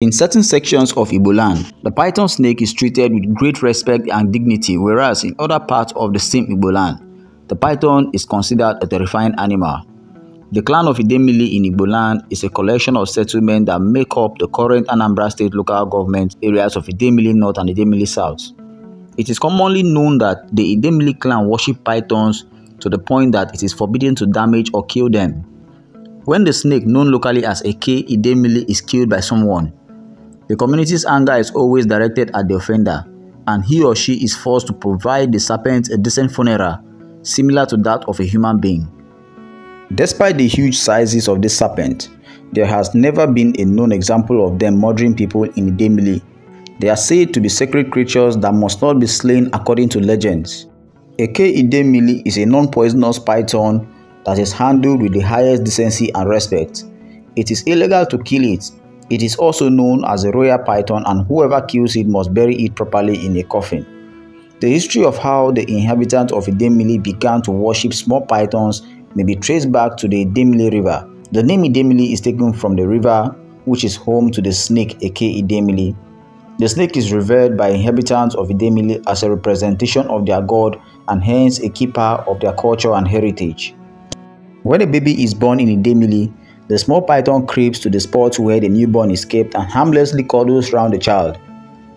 In certain sections of Igbo land, the python snake is treated with great respect and dignity, whereas in other parts of the same Igbo land, the python is considered a terrifying animal. The clan of Idemili in Igbo land is a collection of settlements that make up the current Anambra State local government areas of Idemili North and Idemili South. It is commonly known that the Idemili clan worship pythons to the point that it is forbidden to damage or kill them. When the snake, known locally as Eke Idemili, is killed by someone, the community's anger is always directed at the offender, and he or she is forced to provide the serpent a decent funeral, similar to that of a human being. Despite the huge sizes of this serpent, there has never been a known example of them murdering people in Idemili. They are said to be sacred creatures that must not be slain according to legends. Eke Idemili is a non-poisonous python that is handled with the highest decency and respect. It is illegal to kill it. It is also known as a royal python, and whoever kills it must bury it properly in a coffin. The history of how the inhabitants of Idemili began to worship small pythons may be traced back to the Idemili River. The name Idemili is taken from the river which is home to the snake Eke Idemili. The snake is revered by inhabitants of Idemili as a representation of their god and hence a keeper of their culture and heritage. When a baby is born in Idemili, the small python creeps to the spot where the newborn is kept and harmlessly cuddles round the child,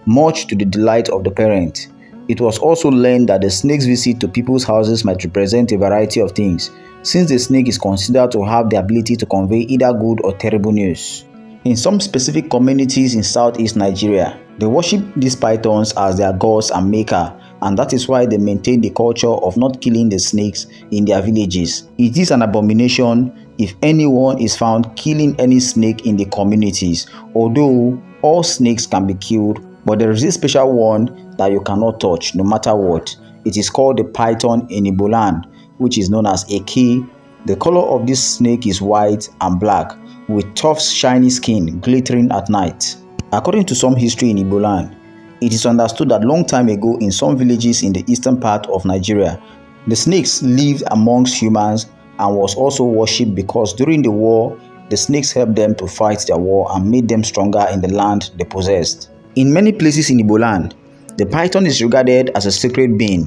much to the delight of the parent. It was also learned that the snake's visit to people's houses might represent a variety of things, since the snake is considered to have the ability to convey either good or terrible news. In some specific communities in southeast Nigeria, they worship these pythons as their gods and maker, and that is why they maintain the culture of not killing the snakes in their villages. It is an abomination if anyone is found killing any snake in the communities, although all snakes can be killed, but there is a special one that you cannot touch no matter what. It is called the python in Igbo land, which is known as Eke. The color of this snake is white and black, with tough shiny skin glittering at night. According to some history in Igbo land, it is understood that long time ago in some villages in the eastern part of Nigeria, the snakes lived amongst humans and was also worshipped because during the war, the snakes helped them to fight their war and made them stronger in the land they possessed. In many places in Igbo land, the python is regarded as a sacred being,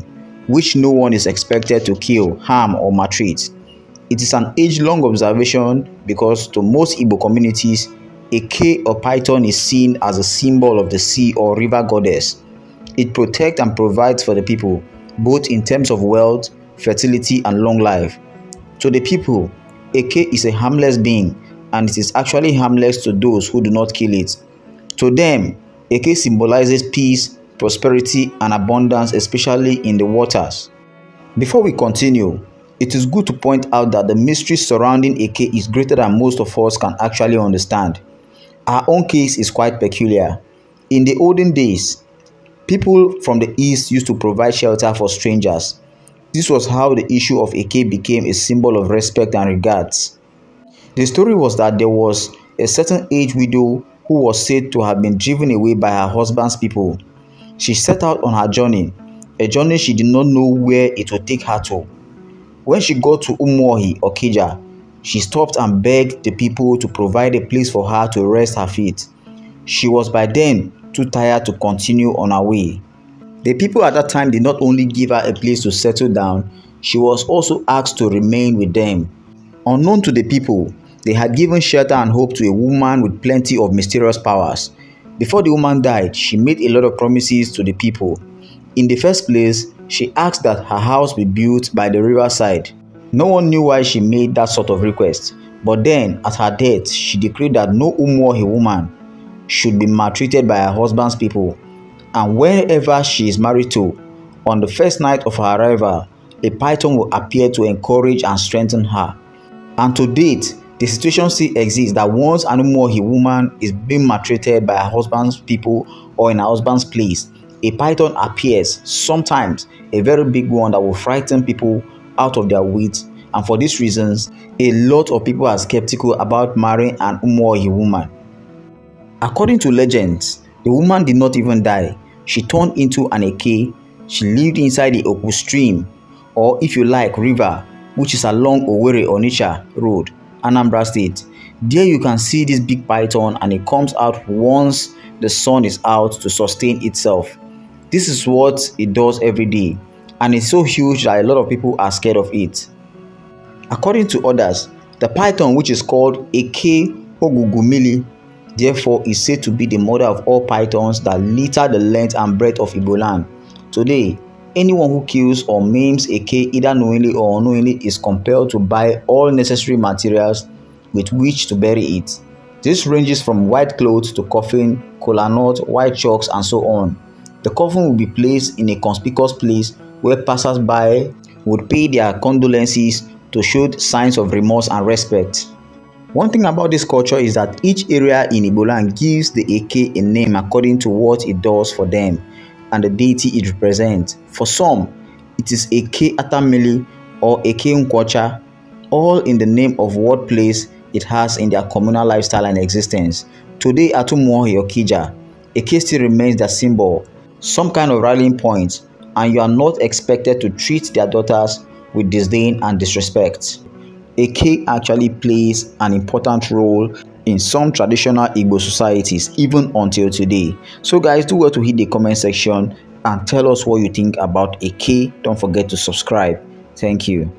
which no one is expected to kill, harm, or maltreat. It is an age-long observation because to most Igbo communities, Eke or python is seen as a symbol of the sea or river goddess. It protects and provides for the people, both in terms of wealth, fertility, and long life. To the people, Eke is a harmless being, and it is actually harmless to those who do not kill it. To them, Eke symbolizes peace, prosperity, and abundance, especially in the waters. Before we continue, it is good to point out that the mystery surrounding Eke is greater than most of us can actually understand. Our own case is quite peculiar. In the olden days, people from the east used to provide shelter for strangers. This was how the issue of Eke became a symbol of respect and regards. The story was that there was a certain aged widow who was said to have been driven away by her husband's people. She set out on her journey, a journey she did not know where it would take her to. When she got to Umuohi or Kija, she stopped and begged the people to provide a place for her to rest her feet. She was by then too tired to continue on her way. The people at that time did not only give her a place to settle down, she was also asked to remain with them. Unknown to the people, they had given shelter and hope to a woman with plenty of mysterious powers. Before the woman died, she made a lot of promises to the people. In the first place, she asked that her house be built by the riverside. No one knew why she made that sort of request, but then at her death, she decreed that no Umuohi woman should be maltreated by her husband's people, and wherever she is married to, on the first night of her arrival, a python will appear to encourage and strengthen her. And to date, the situation still exists that once an Umuohi woman is being maltreated by her husband's people or in her husband's place, a python appears, sometimes a very big one that will frighten people out of their wits, and for these reasons, a lot of people are skeptical about marrying an Umuohi woman. According to legends, the woman did not even die. She turned into an Eke. She lived inside the Oku stream, or if you like, river, which is along Owerri Onitsha Road, Anambra State. There you can see this big python, and it comes out once the sun is out to sustain itself. This is what it does every day, and it's so huge that a lot of people are scared of it. According to others, the python, which is called Eke Ogugumili, therefore is said to be the mother of all pythons that litter the length and breadth of Igbo land. Today, anyone who kills or maims a Eke either knowingly or unknowingly is compelled to buy all necessary materials with which to bury it. This ranges from white clothes to coffin, kola nut, white chalks, and so on. The coffin will be placed in a conspicuous place where passers-by would pay their condolences to show signs of remorse and respect. One thing about this culture is that each area in Igbo land gives the Eke a name according to what it does for them and the deity it represents. For some, it is Eke Atamili or Eke Nkwocha, all in the name of what place it has in their communal lifestyle and existence. Today at Umuohi or Okija, Eke still remains their symbol, some kind of rallying point, and you are not expected to treat their daughters with disdain and disrespect. Eke actually plays an important role in some traditional Igbo societies even until today. So guys, do well to hit the comment section and tell us what you think about Eke. Don't forget to subscribe. Thank you.